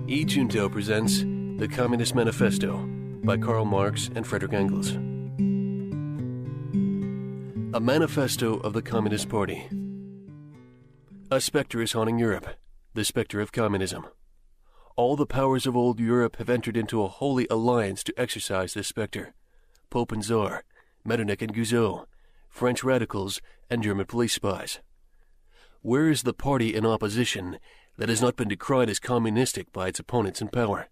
Junto presents the Communist Manifesto by Karl Marx and Friedrich Engels. A manifesto of the Communist Party. A specter is haunting Europe, the specter of communism. All the powers of old Europe have entered into a holy alliance to exorcise this specter. Pope and Tsar, Metternich and Guizot, French radicals, and German police spies. Where is the party in opposition that has not been decried as communistic by its opponents in power?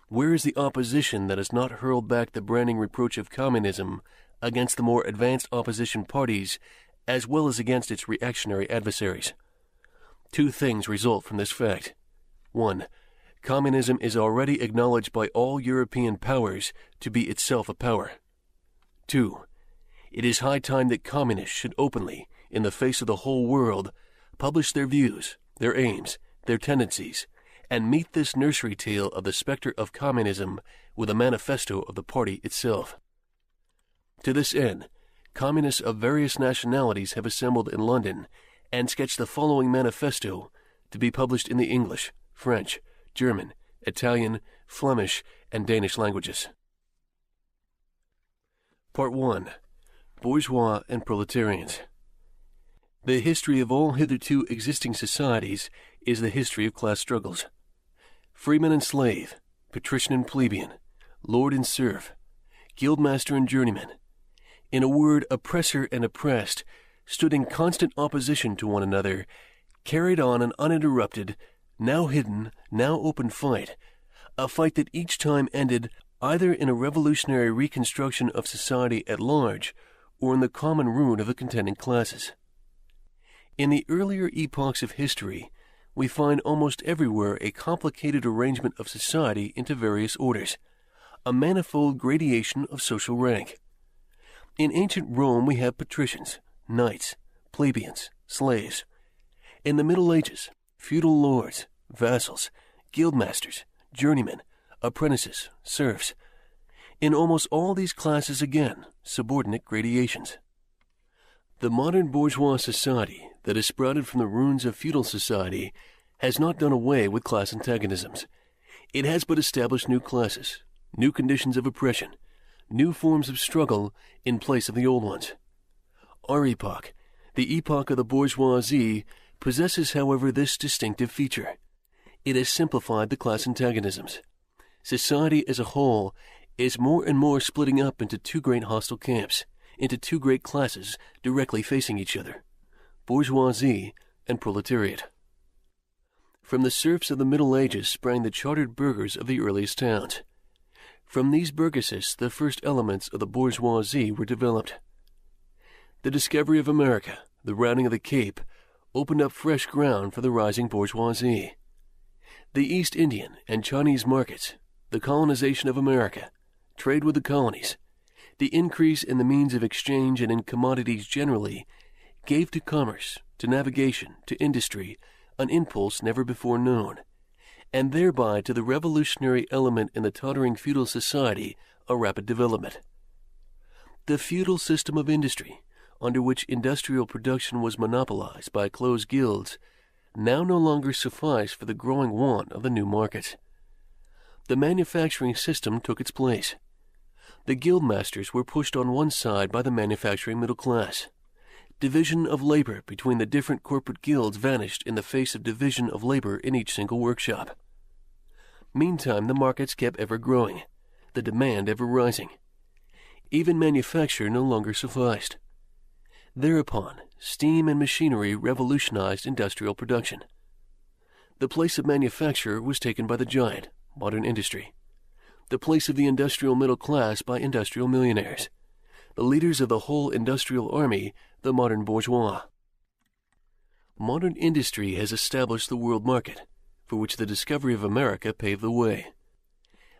Where is the opposition that has not hurled back the branding reproach of communism against the more advanced opposition parties as well as against its reactionary adversaries? Two things result from this fact. 1. Communism is already acknowledged by all European powers to be itself a power. 2. It is high time that communists should openly, in the face of the whole world, publish their views, their aims, their tendencies, and meet this nursery tale of the specter of communism with a manifesto of the party itself. To this end, communists of various nationalities have assembled in London and sketched the following manifesto to be published in the English, French, German, Italian, Flemish, and Danish languages. Part 1. Bourgeois and Proletarians. The history of all hitherto existing societies is the history of class struggles. Freeman and slave, patrician and plebeian, lord and serf, guildmaster and journeyman, in a word, oppressor and oppressed, stood in constant opposition to one another, carried on an uninterrupted, now hidden, now open fight, a fight that each time ended either in a revolutionary reconstruction of society at large or in the common ruin of the contending classes. In the earlier epochs of history, we find almost everywhere a complicated arrangement of society into various orders, a manifold gradation of social rank. In ancient Rome we have patricians, knights, plebeians, slaves. In the Middle Ages, feudal lords, vassals, guildmasters, journeymen, apprentices, serfs. In almost all these classes again, subordinate gradations. The modern bourgeois society that has sprouted from the ruins of feudal society has not done away with class antagonisms. It has but established new classes, new conditions of oppression, new forms of struggle in place of the old ones. Our epoch, the epoch of the bourgeoisie, possesses, however, this distinctive feature. It has simplified the class antagonisms. Society as a whole is more and more splitting up into two great hostile camps, into two great classes directly facing each other, bourgeoisie and proletariat. From the serfs of the Middle Ages sprang the chartered burghers of the earliest towns. From these burgesses the first elements of the bourgeoisie were developed. The discovery of America, the rounding of the Cape, opened up fresh ground for the rising bourgeoisie. The East Indian and Chinese markets, the colonization of America, trade with the colonies, the increase in the means of exchange and in commodities generally, gave to commerce, to navigation, to industry, an impulse never before known, and thereby to the revolutionary element in the tottering feudal society a rapid development. The feudal system of industry, under which industrial production was monopolized by closed guilds, now no longer sufficed for the growing want of the new markets. The manufacturing system took its place. The guildmasters were pushed on one side by the manufacturing middle class. Division of labor between the different corporate guilds vanished in the face of division of labor in each single workshop. Meantime, the markets kept ever growing, the demand ever rising. Even manufacture no longer sufficed. Thereupon, steam and machinery revolutionized industrial production. The place of manufacture was taken by the giant, modern industry. The place of the industrial middle class by industrial millionaires, the leaders of the whole industrial army, the modern bourgeois. Modern industry has established the world market, for which the discovery of America paved the way.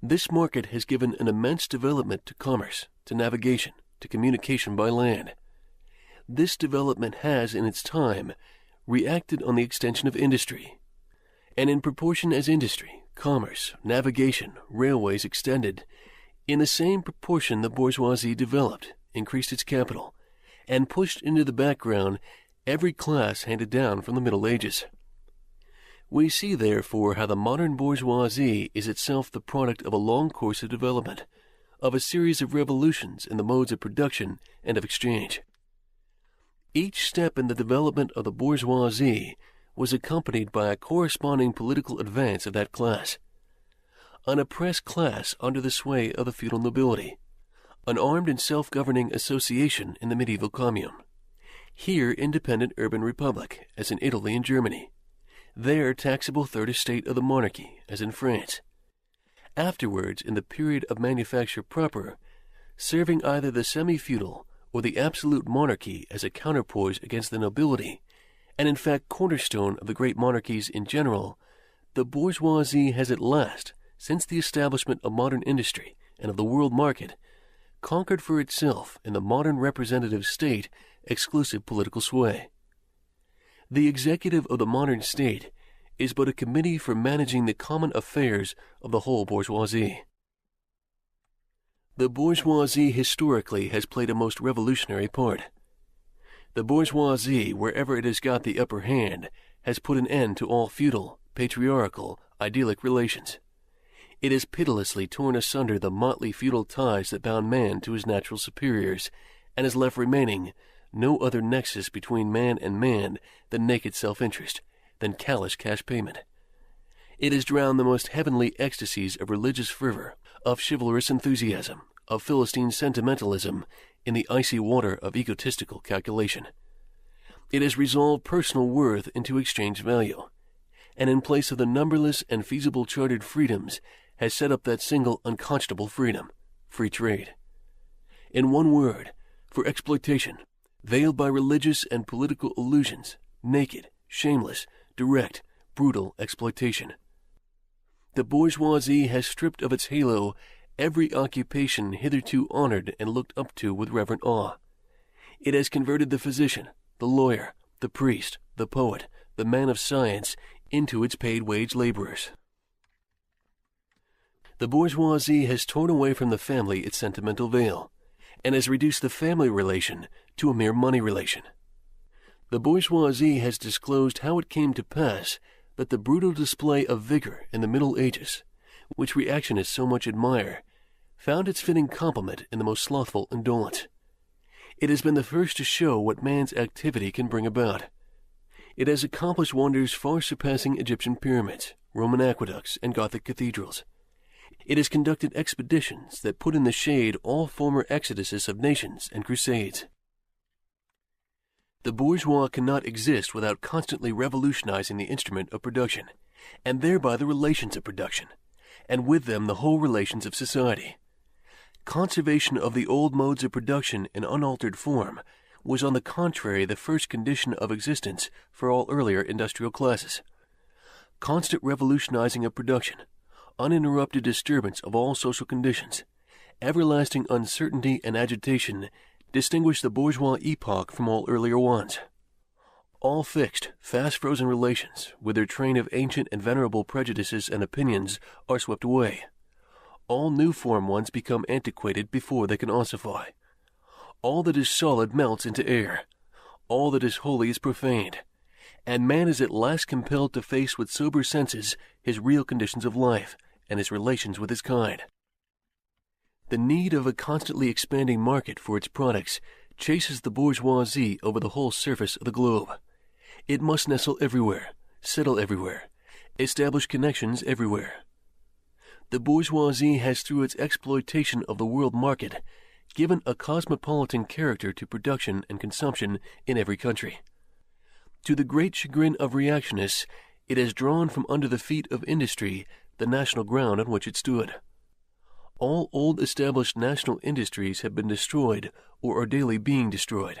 This market has given an immense development to commerce, to navigation, to communication by land. This development has, in its time, reacted on the extension of industry, and in proportion as industry, commerce, navigation, railways extended, in the same proportion the bourgeoisie developed, increased its capital, and pushed into the background every class handed down from the Middle Ages. We see, therefore, how the modern bourgeoisie is itself the product of a long course of development, of a series of revolutions in the modes of production and of exchange. Each step in the development of the bourgeoisie was accompanied by a corresponding political advance of that class. An oppressed class under the sway of the feudal nobility, an armed and self-governing association in the medieval commune, here independent urban republic, as in Italy and Germany, there taxable third estate of the monarchy, as in France. Afterwards, in the period of manufacture proper, serving either the semi-feudal or the absolute monarchy as a counterpoise against the nobility, and in fact cornerstone of the great monarchies in general, the bourgeoisie has at last, since the establishment of modern industry and of the world market, conquered for itself in the modern representative state exclusive political sway. The executive of the modern state is but a committee for managing the common affairs of the whole bourgeoisie. The bourgeoisie historically has played a most revolutionary part. The bourgeoisie, wherever it has got the upper hand, has put an end to all feudal, patriarchal, idyllic relations. It has pitilessly torn asunder the motley feudal ties that bound man to his natural superiors, and has left remaining no other nexus between man and man than naked self-interest, than callous cash payment. It has drowned the most heavenly ecstasies of religious fervor, of chivalrous enthusiasm, of Philistine sentimentalism, in the icy water of egotistical calculation. It has resolved personal worth into exchange value, and in place of the numberless and feasible chartered freedoms, has set up that single unconscionable freedom, free trade. In one word, for exploitation, veiled by religious and political illusions, naked, shameless, direct, brutal exploitation. The bourgeoisie has stripped of its halo every occupation hitherto honored and looked up to with reverent awe. It has converted the physician, the lawyer, the priest, the poet, the man of science into its paid wage laborers. The bourgeoisie has torn away from the family its sentimental veil, and has reduced the family relation to a mere money relation. The bourgeoisie has disclosed how it came to pass that the brutal display of vigor in the Middle Ages, which reactionists so much admire, found its fitting complement in the most slothful indolence. It has been the first to show what man's activity can bring about. It has accomplished wonders far surpassing Egyptian pyramids, Roman aqueducts, and Gothic cathedrals. It has conducted expeditions that put in the shade all former exoduses of nations and crusades. The bourgeois cannot exist without constantly revolutionizing the instrument of production, and thereby the relations of production, and with them the whole relations of society. Conservation of the old modes of production in unaltered form was on the contrary the first condition of existence for all earlier industrial classes. Constant revolutionizing of production, uninterrupted disturbance of all social conditions, everlasting uncertainty and agitation distinguish the bourgeois epoch from all earlier ones. All fixed, fast-frozen relations, with their train of ancient and venerable prejudices and opinions, are swept away. All new-formed ones become antiquated before they can ossify. All that is solid melts into air. All that is holy is profaned. And man is at last compelled to face with sober senses his real conditions of life and his relations with his kind. The need of a constantly expanding market for its products chases the bourgeoisie over the whole surface of the globe. It must nestle everywhere, settle everywhere, establish connections everywhere. The bourgeoisie has, through its exploitation of the world market, given a cosmopolitan character to production and consumption in every country. To the great chagrin of reactionists, it has drawn from under the feet of industry the national ground on which it stood. All old established national industries have been destroyed or are daily being destroyed.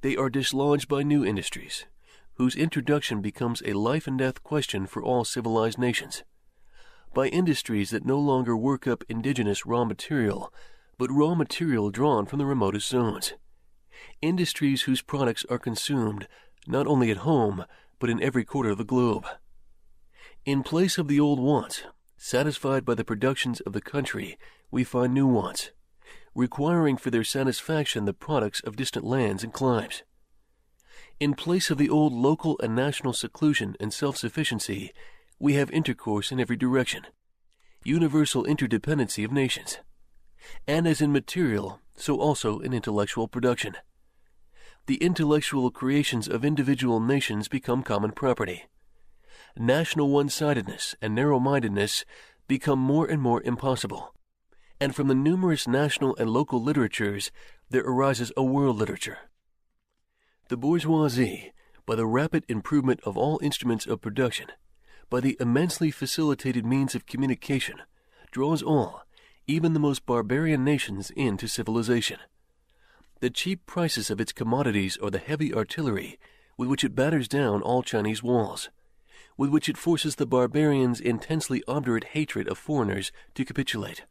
They are dislodged by new industries, whose introduction becomes a life and death question for all civilized nations. By industries that no longer work up indigenous raw material, but raw material drawn from the remotest zones. Industries whose products are consumed not only at home, but in every quarter of the globe. In place of the old wants, satisfied by the productions of the country, we find new wants, requiring for their satisfaction the products of distant lands and climes. In place of the old local and national seclusion and self-sufficiency, we have intercourse in every direction, universal interdependency of nations. And as in material, so also in intellectual production. The intellectual creations of individual nations become common property. National one-sidedness and narrow-mindedness become more and more impossible. And from the numerous national and local literatures, there arises a world literature. The bourgeoisie, by the rapid improvement of all instruments of production, by the immensely facilitated means of communication, draws all, even the most barbarian nations, into civilization. The cheap prices of its commodities are the heavy artillery with which it batters down all Chinese walls, with which it forces the barbarians' intensely obdurate hatred of foreigners to capitulate.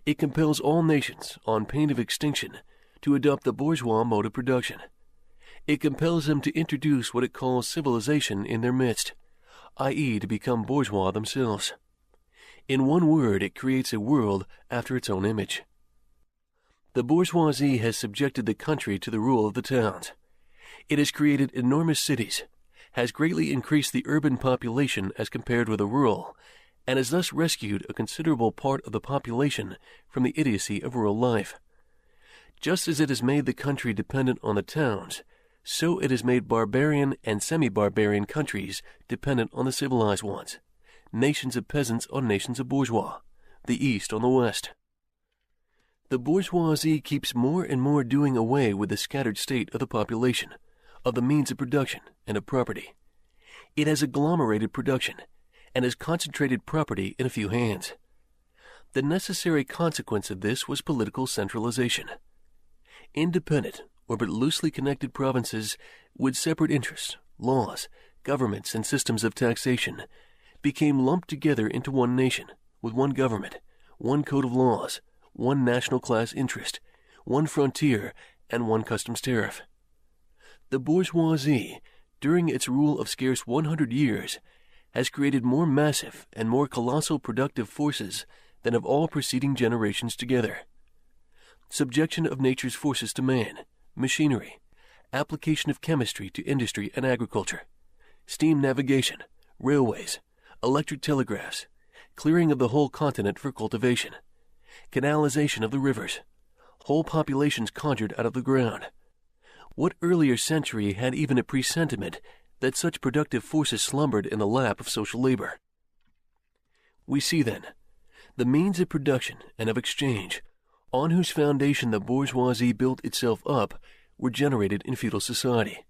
It compels all nations, on pain of extinction, to adopt the bourgeois mode of production. It compels them to introduce what it calls civilization in their midst, i.e., to become bourgeois themselves. In one word, it creates a world after its own image. The bourgeoisie has subjected the country to the rule of the towns. It has created enormous cities, has greatly increased the urban population as compared with the rural, and has thus rescued a considerable part of the population from the idiocy of rural life. Just as it has made the country dependent on the towns, so it has made barbarian and semi-barbarian countries dependent on the civilized ones, nations of peasants on nations of bourgeois, the East on the West. The bourgeoisie keeps more and more doing away with the scattered state of the population, of the means of production and of property. It has agglomerated production, and has concentrated property in a few hands. The necessary consequence of this was political centralization. Independent, or but loosely connected provinces with separate interests, laws, governments, and systems of taxation became lumped together into one nation, with one government, one code of laws, one national class interest, one frontier, and one customs tariff. The bourgeoisie, during its rule of scarce 100 years, has created more massive and more colossal productive forces than of all preceding generations together. Subjection of nature's forces to man, machinery, application of chemistry to industry and agriculture, steam navigation, railways, electric telegraphs, clearing of the whole continent for cultivation, canalization of the rivers, whole populations conjured out of the ground. What earlier century had even a presentiment that such productive forces slumbered in the lap of social labor? We see, then, the means of production and of exchange, on whose foundation the bourgeoisie built itself up, were generated in feudal society.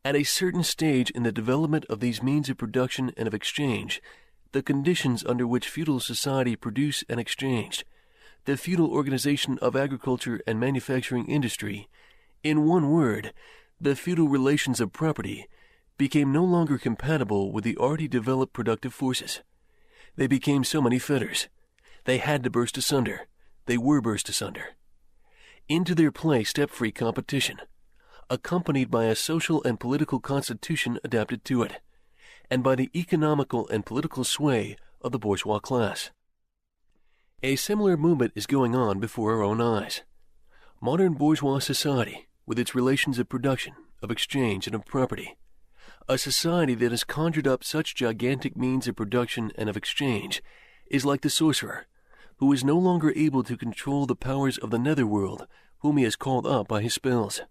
At a certain stage in the development of these means of production and of exchange, the conditions under which feudal society produced and exchanged, the feudal organization of agriculture and manufacturing industry, in one word, the feudal relations of property, became no longer compatible with the already developed productive forces. They became so many fetters. They had to burst asunder. They were burst asunder. Into their place stepped free competition, accompanied by a social and political constitution adapted to it, and by the economical and political sway of the bourgeois class. A similar movement is going on before our own eyes. Modern bourgeois society, with its relations of production, of exchange, and of property, a society that has conjured up such gigantic means of production and of exchange, is like the sorcerer, who is no longer able to control the powers of the netherworld, whom he has called up by his spells.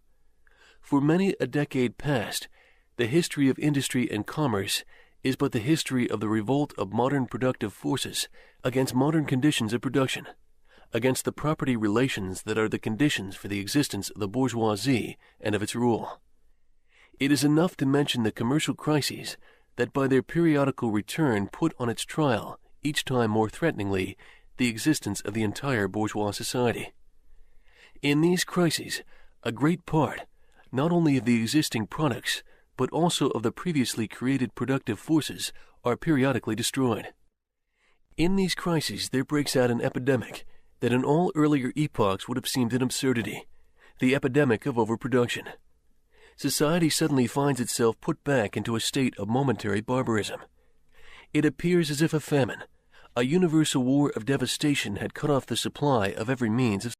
For many a decade past, the history of industry and commerce is but the history of the revolt of modern productive forces against modern conditions of production, against the property relations that are the conditions for the existence of the bourgeoisie and of its rule. It is enough to mention the commercial crises that by their periodical return put on its trial, each time more threateningly, the existence of the entire bourgeois society. In these crises, a great part, not only of the existing products, but also of the previously created productive forces, are periodically destroyed. In these crises there breaks out an epidemic that in all earlier epochs would have seemed an absurdity, the epidemic of overproduction. Society suddenly finds itself put back into a state of momentary barbarism. It appears as if a famine, a universal war of devastation, had cut off the supply of every means of